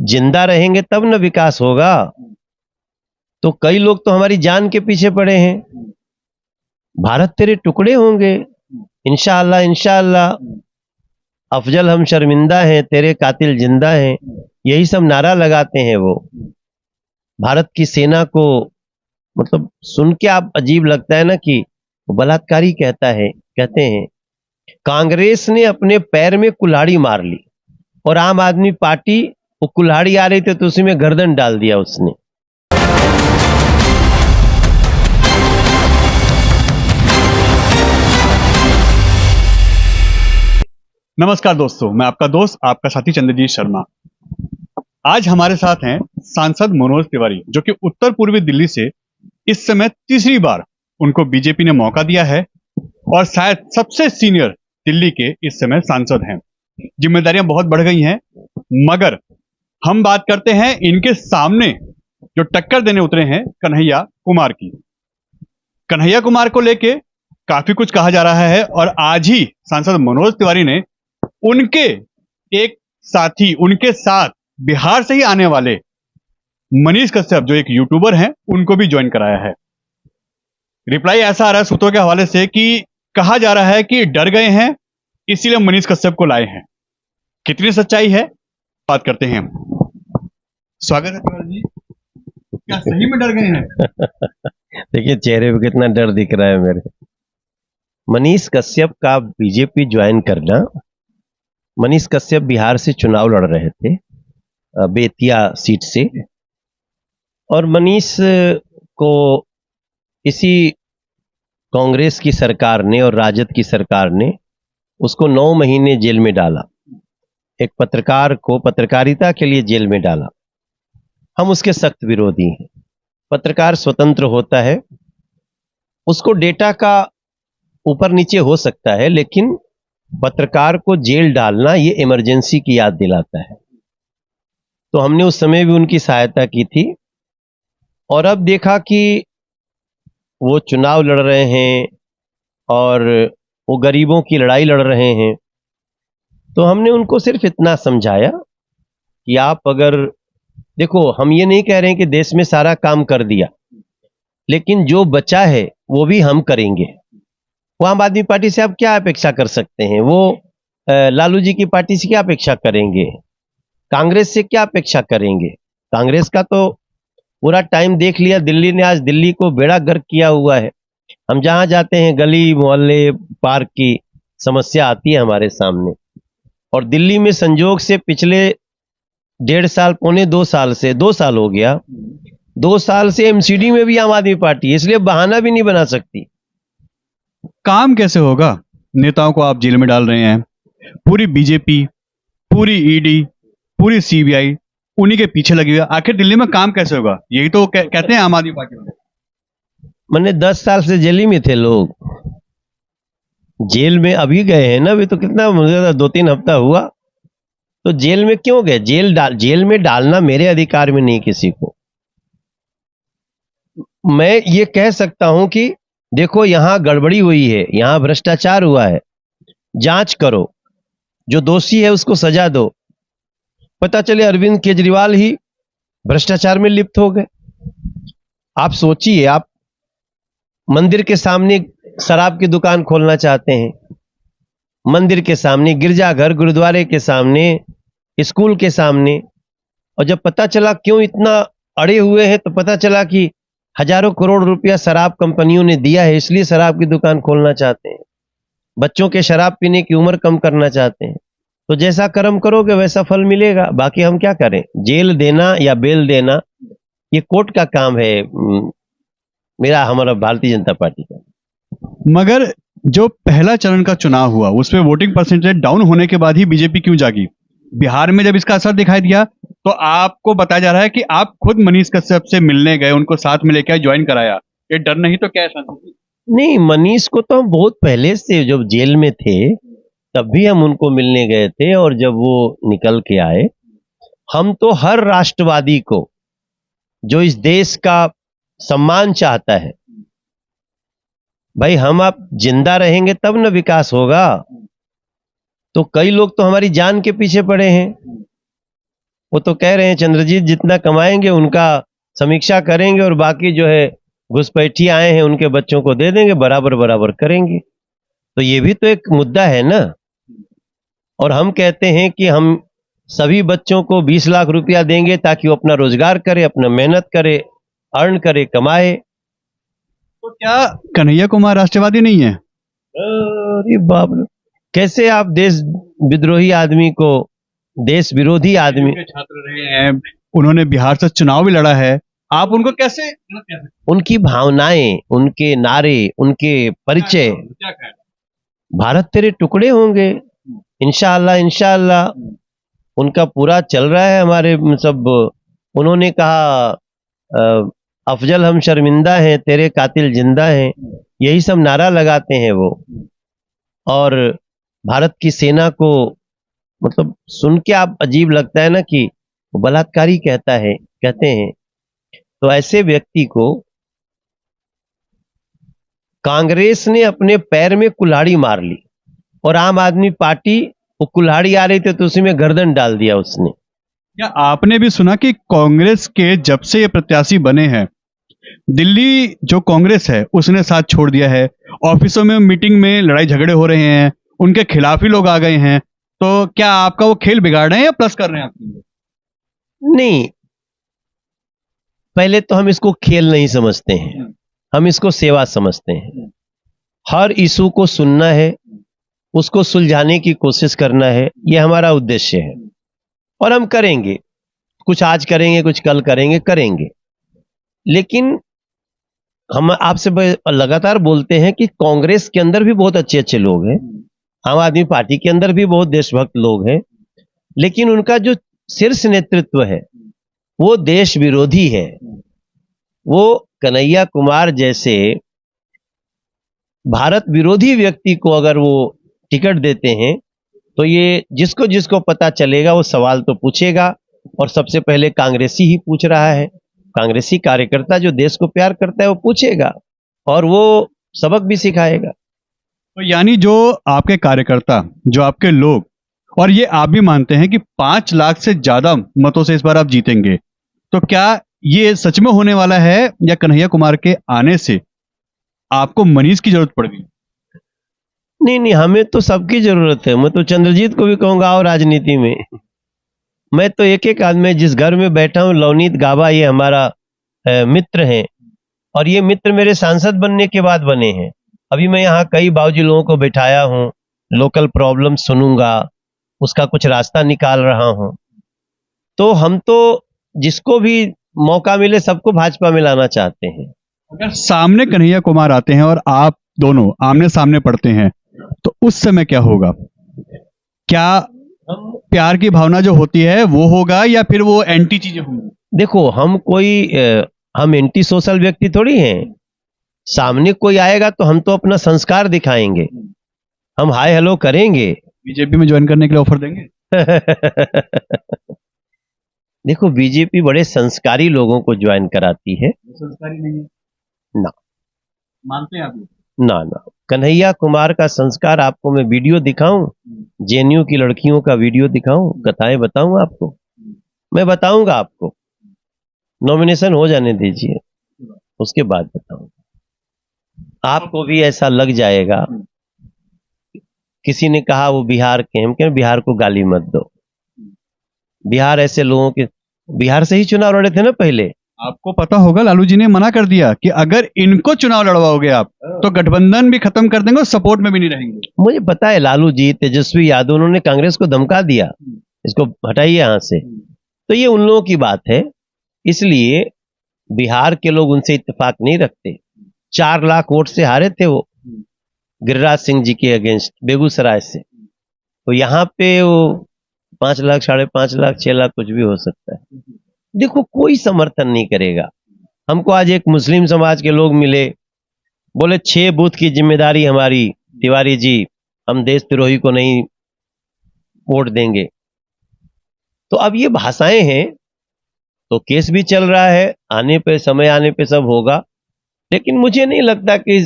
जिंदा रहेंगे तब न विकास होगा। तो कई लोग तो हमारी जान के पीछे पड़े हैं। भारत तेरे टुकड़े होंगे, इंशाअल्लाह इंशाअल्लाह। अफजल हम शर्मिंदा हैं, तेरे कातिल जिंदा हैं, यही सब नारा लगाते हैं वो। भारत की सेना को मतलब सुन के आप अजीब लगता है ना कि बलात्कारी कहते हैं। कांग्रेस ने अपने पैर में कुल्हाड़ी मार ली और आम आदमी पार्टी, वो कुल्हाड़ी आ रही थी तो उसी में गर्दन डाल दिया उसने। नमस्कार दोस्तों, मैं आपका दोस्त आपका साथी चंद्रजीत शर्मा। आज हमारे साथ हैं सांसद मनोज तिवारी, जो कि उत्तर पूर्वी दिल्ली से इस समय तीसरी बार उनको बीजेपी ने मौका दिया है और शायद सबसे सीनियर दिल्ली के इस समय सांसद हैं। जिम्मेदारियां बहुत बढ़ गई हैं, मगर हम बात करते हैं इनके सामने जो टक्कर देने उतरे हैं कन्हैया कुमार की। कन्हैया कुमार को लेके काफी कुछ कहा जा रहा है और आज ही सांसद मनोज तिवारी ने उनके एक साथी, उनके साथ बिहार से ही आने वाले मनीष कश्यप, जो एक यूट्यूबर हैं, उनको भी ज्वाइन कराया है। रिप्लाई ऐसा आ रहा है सूत्रों के हवाले से कि कहा जा रहा है कि डर गए हैं इसीलिए मनीष कश्यप को लाए हैं। कितनी सच्चाई है, बात करते हैं। स्वागत है तिवारी जी। क्या सही में डर गए हैं? देखिए चेहरे पे कितना डर दिख रहा है मेरे। मनीष कश्यप का बीजेपी ज्वाइन करना, मनीष कश्यप बिहार से चुनाव लड़ रहे थे बेतिया सीट से, और मनीष को इसी कांग्रेस की सरकार ने और राजद की सरकार ने उसको 9 महीने जेल में डाला। एक पत्रकार को पत्रकारिता के लिए जेल में डाला। हम उसके सख्त विरोधी हैं। पत्रकार स्वतंत्र होता है, उसको डेटा का ऊपर नीचे हो सकता है, लेकिन पत्रकार को जेल डालना ये इमरजेंसी की याद दिलाता है। तो हमने उस समय भी उनकी सहायता की थी और अब देखा कि वो चुनाव लड़ रहे हैं और वो गरीबों की लड़ाई लड़ रहे हैं, तो हमने उनको सिर्फ इतना समझाया कि आप अगर देखो, हम ये नहीं कह रहे हैं कि देश में सारा काम कर दिया, लेकिन जो बचा है वो भी हम करेंगे। वो आम आदमी पार्टी से आप क्या अपेक्षा कर सकते हैं? वो लालू जी की पार्टी से क्या अपेक्षा करेंगे? कांग्रेस से क्या अपेक्षा करेंगे? कांग्रेस का तो पूरा टाइम देख लिया। दिल्ली ने आज दिल्ली को बेड़ा गर्क किया हुआ है। हम जहां जाते हैं गली मोहल्ले पार्क की समस्या आती है हमारे सामने, और दिल्ली में संजोग से पिछले 1.5 साल पौने 2 साल से 2 साल हो गया, 2 साल से एमसीडी में भी आम आदमी पार्टी है, इसलिए बहाना भी नहीं बना सकती। काम कैसे होगा? नेताओं को आप जेल में डाल रहे हैं, पूरी बीजेपी, पूरी ईडी, पूरी सीबीआई उन्हीं के पीछे लगी हुई है। आखिर दिल्ली में काम कैसे होगा? यही तो कहते हैं आम आदमी पार्टी वाले। मैंने 10 साल से जेल ही में थे लोग। जेल में अभी गए हैं ना, अभी तो कितना 2-3 हफ्ता हुआ। तो जेल में क्यों गए? जेल में डालना मेरे अधिकार में नहीं किसी को। मैं ये कह सकता हूं कि देखो यहां गड़बड़ी हुई है, यहां भ्रष्टाचार हुआ है, जांच करो, जो दोषी है उसको सजा दो। पता चले अरविंद केजरीवाल ही भ्रष्टाचार में लिप्त हो गए। आप सोचिए, आप मंदिर के सामने शराब की दुकान खोलना चाहते हैं, मंदिर के सामने, गिरजाघर गुरुद्वारे के सामने, स्कूल के सामने, और जब पता चला क्यों इतना अड़े हुए हैं, तो पता चला कि हजारों करोड़ रुपया शराब कंपनियों ने दिया है, इसलिए शराब की दुकान खोलना चाहते हैं। बच्चों के शराब पीने की उम्र कम करना चाहते हैं। तो जैसा कर्म करोगे वैसा फल मिलेगा। बाकी हम क्या करें? जेल देना या बेल देना ये कोर्ट का काम है, हमारा भारतीय जनता पार्टी का। मगर जो पहला चरण का चुनाव हुआ उसमें वोटिंग परसेंटेज डाउन होने के बाद ही बीजेपी क्यों जागी? बिहार में जब इसका असर दिखाई दिया तो आपको बताया जा रहा है कि आप खुद मनीष कश्यप से मिलने गए, उनको साथ में लेकर ज्वाइन कराया। ये डर नहीं तो क्या है? नहीं, मनीष को तो हम बहुत पहले से, जब जेल में थे तब भी हम उनको मिलने गए थे, और जब वो निकल के आए, हम तो हर राष्ट्रवादी को जो इस देश का सम्मान चाहता है, भाई हम आप जिंदा रहेंगे तब न विकास होगा। तो कई लोग तो हमारी जान के पीछे पड़े हैं। वो तो कह रहे हैं चंद्रजीत जितना कमाएंगे उनका समीक्षा करेंगे और बाकी जो है घुसपैठी आए हैं उनके बच्चों को दे देंगे, बराबर बराबर करेंगे। तो ये भी तो एक मुद्दा है ना। और हम कहते हैं कि हम सभी बच्चों को 20 लाख रुपया देंगे ताकि वो अपना रोजगार करे, अपना मेहनत करे, अर्न करे, कमाए। तो क्या कन्हैया कुमार राष्ट्रवादी नहीं है? अरे बाप रे, कैसे आप देश विद्रोही आदमी को, देश विरोधी आदमी, के छात्र रहे हैं, उन्होंने बिहार से चुनाव भी लड़ा है, आप उनको कैसे उनकी भावनाएं, उनके नारे, उनके परिचय, क्या कहें? भारत तेरे टुकड़े होंगे, इंशाअल्लाह इंशाअल्लाह, उनका पूरा चल रहा है। हमारे सब, उन्होंने कहा अफजल हम शर्मिंदा हैं, तेरे कातिल जिंदा हैं, यही सब नारा लगाते हैं वो। और भारत की सेना को, मतलब सुन के आप अजीब लगता है ना कि बलात्कारी कहते हैं। तो ऐसे व्यक्ति को कांग्रेस ने अपने पैर में कुल्हाड़ी मार ली और आम आदमी पार्टी, वो कुल्हाड़ी आ रही थी तो उसी में गर्दन डाल दिया उसने। क्या आपने भी सुना कि कांग्रेस के जब से ये प्रत्याशी बने हैं, दिल्ली जो कांग्रेस है उसने साथ छोड़ दिया है, ऑफिसों में मीटिंग में लड़ाई झगड़े हो रहे हैं, उनके खिलाफ ही लोग आ गए हैं। तो क्या आपका वो खेल बिगाड़ रहे हैं या प्लस कर रहे हैं आपके लिए? नहीं, पहले तो हम इसको खेल नहीं समझते हैं, हम इसको सेवा समझते हैं। हर इशू को सुनना है, उसको सुलझाने की कोशिश करना है, यह हमारा उद्देश्य है और हम करेंगे। कुछ आज करेंगे, कुछ कल करेंगे। लेकिन हम आपसे लगातार बोलते हैं कि कांग्रेस के अंदर भी बहुत अच्छे अच्छे लोग हैं, आम आदमी पार्टी के अंदर भी बहुत देशभक्त लोग हैं, लेकिन उनका जो शीर्ष नेतृत्व है वो देश विरोधी है। वो कन्हैया कुमार जैसे भारत विरोधी व्यक्ति को अगर वो टिकट देते हैं तो ये जिसको जिसको पता चलेगा वो सवाल तो पूछेगा, और सबसे पहले कांग्रेसी ही पूछ रहा है। कांग्रेसी कार्यकर्ता जो देश को प्यार करता है वो पूछेगा और वो सबक भी सिखाएगा। तो यानी जो आपके कार्यकर्ता, जो आपके लोग, और ये आप भी मानते हैं कि 5 लाख से ज्यादा मतों से इस बार आप जीतेंगे, तो क्या ये सच में होने वाला है या कन्हैया कुमार के आने से आपको मनीष की जरूरत पड़ गई? नहीं, हमें तो सबकी जरूरत है। मैं तो चंद्रजीत को भी कहूंगा आओ राजनीति में। मैं तो एक आदमी, जिस घर में बैठा हूं, लवनीत गाबा ये हमारा मित्र हैं, और ये मित्र मेरे सांसद बनने के बाद बने हैं। अभी मैं यहाँ कई बावजी लोगों को बैठाया हूँ, लोकल प्रॉब्लम सुनूंगा, उसका कुछ रास्ता निकाल रहा हूं। तो हम तो जिसको भी मौका मिले सबको भाजपा में लाना चाहते हैं। अगर सामने कन्हैया कुमार आते हैं और आप दोनों आमने सामने पड़ते हैं तो उस समय क्या होगा? क्या प्यार की भावना जो होती है वो होगा या फिर वो एंटी चीजें होंगी? देखो, हम एंटी सोशल व्यक्ति थोड़ी हैं। सामने कोई आएगा तो हम तो अपना संस्कार दिखाएंगे, हम हाय हेलो करेंगे। बीजेपी में ज्वाइन करने के लिए ऑफर देंगे? देखो, बीजेपी बड़े संस्कारी लोगों को ज्वाइन कराती है। संस्कारी नहीं है ना, मानते हैं आप? ना, कन्हैया कुमार का संस्कार आपको मैं वीडियो दिखाऊं, जेएनयू की लड़कियों का वीडियो दिखाऊं, कथाएं बताऊं आपको? मैं बताऊंगा आपको, नॉमिनेशन हो जाने दीजिए, उसके बाद बताऊंगा। आपको भी ऐसा लग जाएगा। किसी ने कहा वो बिहार के, हम कहें बिहार को गाली मत दो। बिहार ऐसे लोगों के, बिहार से ही चुनाव लड़े थे ना पहले। आपको पता होगा लालू जी ने मना कर दिया कि अगर इनको चुनाव लड़वाओगे आप तो गठबंधन भी खत्म कर देंगे और सपोर्ट में भी नहीं रहेंगे। मुझे पता है, लालू जी, तेजस्वी यादव, उन्होंने कांग्रेस को धमका दिया, इसको हटाइए यहां से। तो ये उन लोगों की बात है, इसलिए बिहार के लोग उनसे इत्तेफाक नहीं रखते। 4 लाख वोट से हारे थे वो गिरिराज सिंह जी के अगेंस्ट बेगूसराय से। तो यहाँ पे वो 5 लाख, 5.5 लाख, 6 लाख कुछ भी हो सकता है। देखो, कोई समर्थन नहीं करेगा। हमको आज एक मुस्लिम समाज के लोग मिले, बोले 6 बूथ की जिम्मेदारी हमारी, तिवारी जी, हम देशद्रोही को नहीं वोट देंगे। तो अब ये भाषाएं हैं, तो केस भी चल रहा है, आने पे, समय आने पे सब होगा। लेकिन मुझे नहीं लगता कि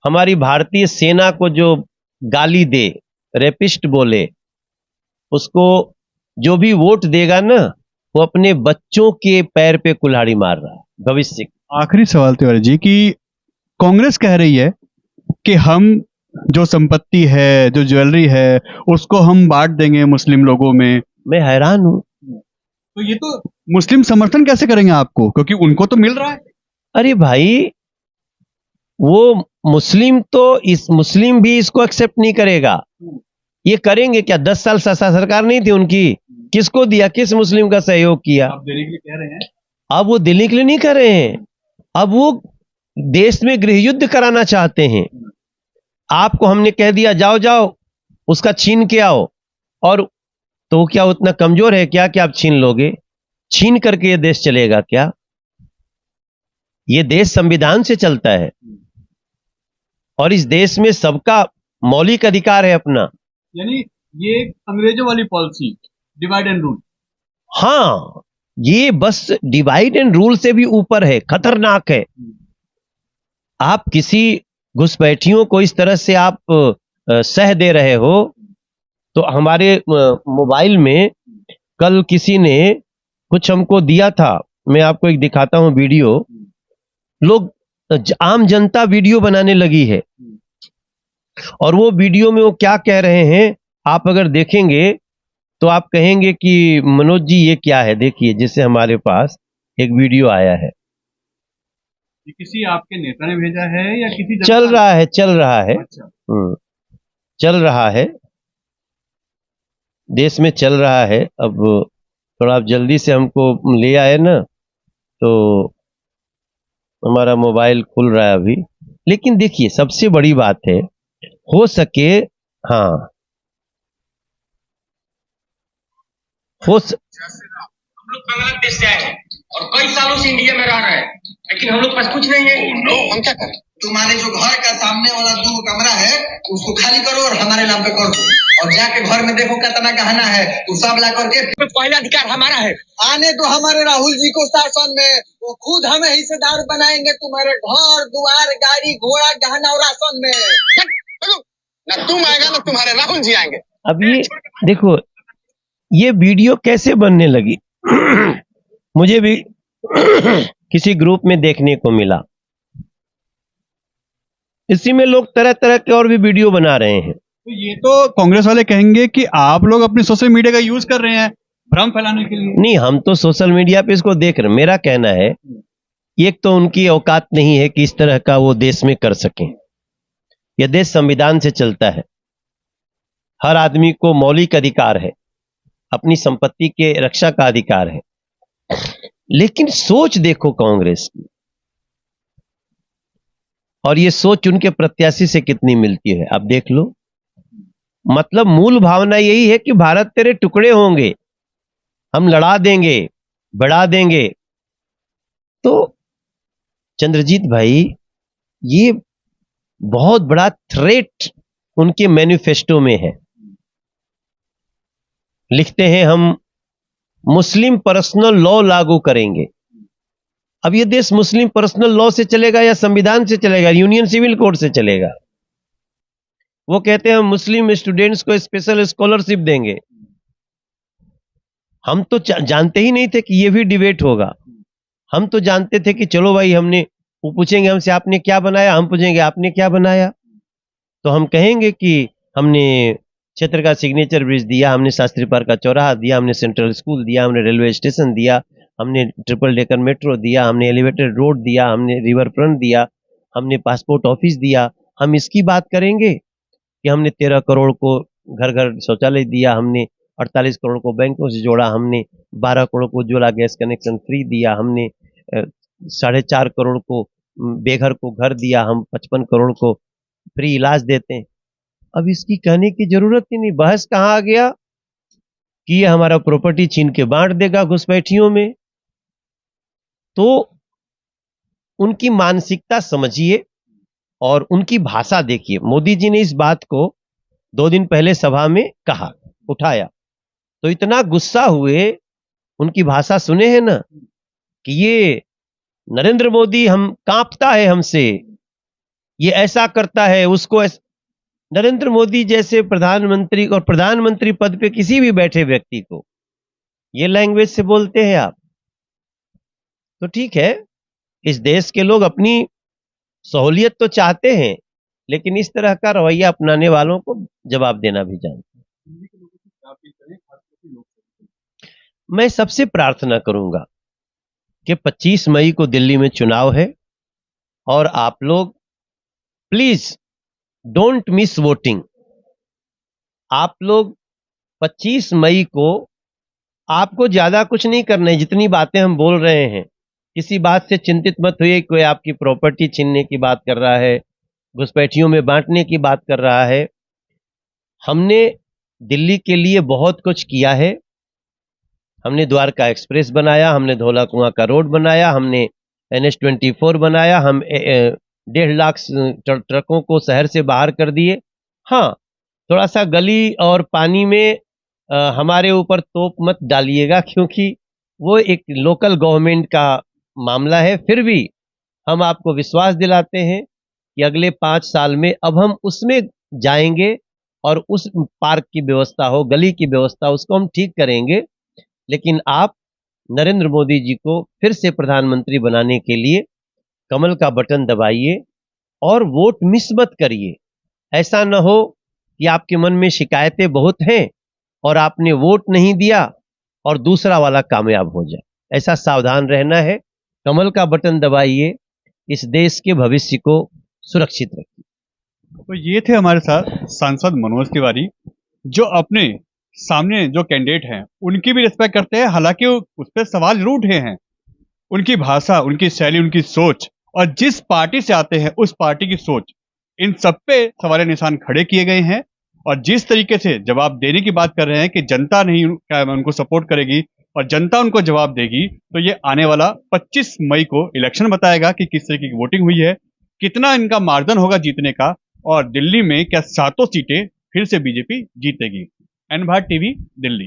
हमारी भारतीय सेना को जो गाली दे, रेपिस्ट बोले, उसको जो भी वोट देगा ना, वो अपने बच्चों के पैर पे कुल्हाड़ी मार रहा है भविष्य की। आखिरी सवाल तिवारी जी कि कांग्रेस कह रही है कि हम जो संपत्ति है, जो ज्वेलरी है, उसको हम बांट देंगे मुस्लिम लोगों में। मैं हैरान हूं। तो ये तो मुस्लिम समर्थन कैसे करेंगे आपको, क्योंकि उनको तो मिल रहा है। अरे भाई, वो मुस्लिम तो इस मुस्लिम भी इसको एक्सेप्ट नहीं करेगा। ये करेंगे क्या? 10 साल सरकार नहीं थी उनकी, किसको दिया? किस मुस्लिम का सहयोग किया? आप देने के लिए कह रहे हैं। अब वो दिल्ली के लिए नहीं कर रहे हैं, अब वो देश में गृह युद्ध कराना चाहते हैं। आपको हमने कह दिया जाओ जाओ उसका छीन के आओ, और तो क्या उतना कमजोर है क्या कि आप छीन लोगे? छीन करके ये देश चलेगा क्या? ये देश संविधान से चलता है और इस देश में सबका मौलिक अधिकार है अपना। यानी ये अंग्रेजों वाली पॉलिसी, डिवाइड एंड रूल। हाँ, ये बस डिवाइड एंड रूल से भी ऊपर है, खतरनाक है। आप किसी घुसपैठियों को इस तरह से आप सह दे रहे हो। तो हमारे मोबाइल में कल किसी ने कुछ हमको दिया था, मैं आपको एक दिखाता हूं वीडियो। लोग आम जनता वीडियो बनाने लगी है, और वो वीडियो में वो क्या कह रहे हैं आप अगर देखेंगे तो आप कहेंगे कि मनोज जी ये क्या है। देखिए, जैसे हमारे पास एक वीडियो आया है, ये किसी आपके नेता ने भेजा है या किसी चल रहा है, चल रहा है। अच्छा। चल रहा है, देश में चल रहा है। अब थोड़ा आप जल्दी से हमको ले आए ना, तो हमारा मोबाइल खुल रहा है अभी। लेकिन देखिए, सबसे बड़ी बात है, हो सके, हाँ, हम लोग बांग्लादेश से आए हैं और कई सालों से इंडिया में रह रहे हैं, लेकिन हम लोग पास कुछ नहीं है। हम क्या करें? तुम्हारे जो घर का सामने वाला 2 कमरा है उसको खाली करो और हमारे नाम पे कर दो, और जाके घर में देखो कितना गहना है, वो सब ला करके पहला अधिकार हमारा है। आने दो हमारे राहुल जी को शासन में, वो खुद हमें हिस्सेदार बनाएंगे तुम्हारे घर द्वार गाड़ी घोड़ा गहना और राशन में। ना तुम आएगा ना तुम्हारे राहुल जी आएंगे। अब ये देखो, ये वीडियो कैसे बनने लगी मुझे भी किसी ग्रुप में देखने को मिला। इसी में लोग तरह तरह के और भी वीडियो बना रहे हैं। तो ये तो कांग्रेस वाले कहेंगे कि आप लोग अपने सोशल मीडिया का यूज कर रहे हैं भ्रम फैलाने के लिए। नहीं, हम तो सोशल मीडिया पे इसको देख रहे हैं। मेरा कहना है, एक तो उनकी औकात नहीं है कि इस तरह का वो देश में कर सकें। यह देश संविधान से चलता है, हर आदमी को मौलिक अधिकार है, अपनी संपत्ति के रक्षा का अधिकार है। लेकिन सोच देखो कांग्रेस की, और ये सोच उनके प्रत्याशी से कितनी मिलती है, आप देख लो। मतलब मूल भावना यही है कि भारत तेरे टुकड़े होंगे, हम लड़ा देंगे, बढ़ा देंगे। तो चंद्रजीत भाई, ये बहुत बड़ा थ्रेट उनके मैनिफेस्टो में है। लिखते हैं हम मुस्लिम पर्सनल लॉ लागू करेंगे। अब ये देश मुस्लिम पर्सनल लॉ से चलेगा या संविधान से चलेगा, यूनियन सिविल कोड से चलेगा? वो कहते हैं हम मुस्लिम स्टूडेंट्स को स्पेशल स्कॉलरशिप देंगे। हम तो जानते ही नहीं थे कि ये भी डिबेट होगा। हम तो जानते थे कि चलो भाई, वो पूछेंगे हमसे आपने क्या बनाया, हम पूछेंगे आपने क्या बनाया। तो हम कहेंगे कि हमने क्षेत्र का सिग्नेचर ब्रिज दिया, हमने शास्त्री पार्क का चौराहा दिया, हमने सेंट्रल स्कूल दिया, हमने रेलवे स्टेशन दिया, हमने ट्रिपल डेकर मेट्रो दिया, हमने एलिवेटेड रोड दिया, हमने रिवर फ्रंट दिया, हमने पासपोर्ट ऑफिस दिया। हम इसकी बात करेंगे कि हमने 13 करोड़ को घर घर शौचालय दिया, हमने 48 करोड़ को बैंकों से जोड़ा, हमने 12 करोड़ को उज्ज्वला गैस कनेक्शन फ्री दिया, हमने 4.5 करोड़ को बेघर को घर दिया, हम 55 करोड़ को फ्री इलाज देते हैं। अब इसकी कहने की जरूरत ही नहीं। बहस कहां आ गया कि ये हमारा प्रॉपर्टी छीन के बांट देगा घुसपैठियों में। तो उनकी मानसिकता समझिए और उनकी भाषा देखिए। मोदी जी ने इस बात को 2 दिन पहले सभा में कहा, उठाया, तो इतना गुस्सा हुए। उनकी भाषा सुने हैं ना कि ये नरेंद्र मोदी हम कांपता है हमसे, ये ऐसा करता है उसको नरेंद्र मोदी जैसे प्रधानमंत्री और प्रधानमंत्री पद पे किसी भी बैठे व्यक्ति को ये लैंग्वेज से बोलते हैं आप? तो ठीक है, इस देश के लोग अपनी सहूलियत तो चाहते हैं, लेकिन इस तरह का रवैया अपनाने वालों को जवाब देना भी जानते हैं। मैं सबसे प्रार्थना करूंगा कि 25 मई को दिल्ली में चुनाव है और आप लोग प्लीज डोंट मिस वोटिंग। आप लोग 25 मई को, आपको ज्यादा कुछ नहीं करना है, जितनी बातें हम बोल रहे हैं किसी बात से चिंतित मत होइए। कोई आपकी प्रॉपर्टी छीनने की बात कर रहा है, घुसपैठियों में बांटने की बात कर रहा है। हमने दिल्ली के लिए बहुत कुछ किया है। हमने द्वारका एक्सप्रेस बनाया, हमने धौला कुआं का रोड बनाया, हमने NH-24 बनाया, हम 1.5 लाख ट्रकों को शहर से बाहर कर दिए। हाँ, थोड़ा सा गली और पानी में हमारे ऊपर तोप मत डालिएगा, क्योंकि वो एक लोकल गवर्नमेंट का मामला है। फिर भी हम आपको विश्वास दिलाते हैं कि अगले 5 साल में अब हम उसमें जाएंगे और उस पार्क की व्यवस्था हो, गली की व्यवस्था, उसको हम ठीक करेंगे। लेकिन आप नरेंद्र मोदी जी को फिर से प्रधानमंत्री बनाने के लिए कमल का बटन दबाइए और वोट मिस मत करिए। ऐसा न हो कि आपके मन में शिकायतें बहुत हैं और आपने वोट नहीं दिया और दूसरा वाला कामयाब हो जाए। ऐसा सावधान रहना है। कमल का बटन दबाइए, इस देश के भविष्य को सुरक्षित रखिए। तो ये थे हमारे साथ सांसद मनोज तिवारी, जो अपने सामने जो कैंडिडेट हैं उनकी भी रिस्पेक्ट करते हैं। हालांकि उस पर सवाल जरूर उठे हैं, उनकी भाषा, उनकी शैली, उनकी सोच और जिस पार्टी से आते हैं उस पार्टी की सोच, इन सब पे सवाल निशान खड़े किए गए हैं। और जिस तरीके से जवाब देने की बात कर रहे हैं कि जनता नहीं क्या उनको सपोर्ट करेगी और जनता उनको जवाब देगी, तो ये आने वाला 25 मई को इलेक्शन बताएगा कि किस तरीके की वोटिंग हुई है, कितना इनका मार्जिन होगा जीतने का, और दिल्ली में क्या 7 सीटें फिर से बीजेपी जीतेगी। N Bharat TV, Delhi.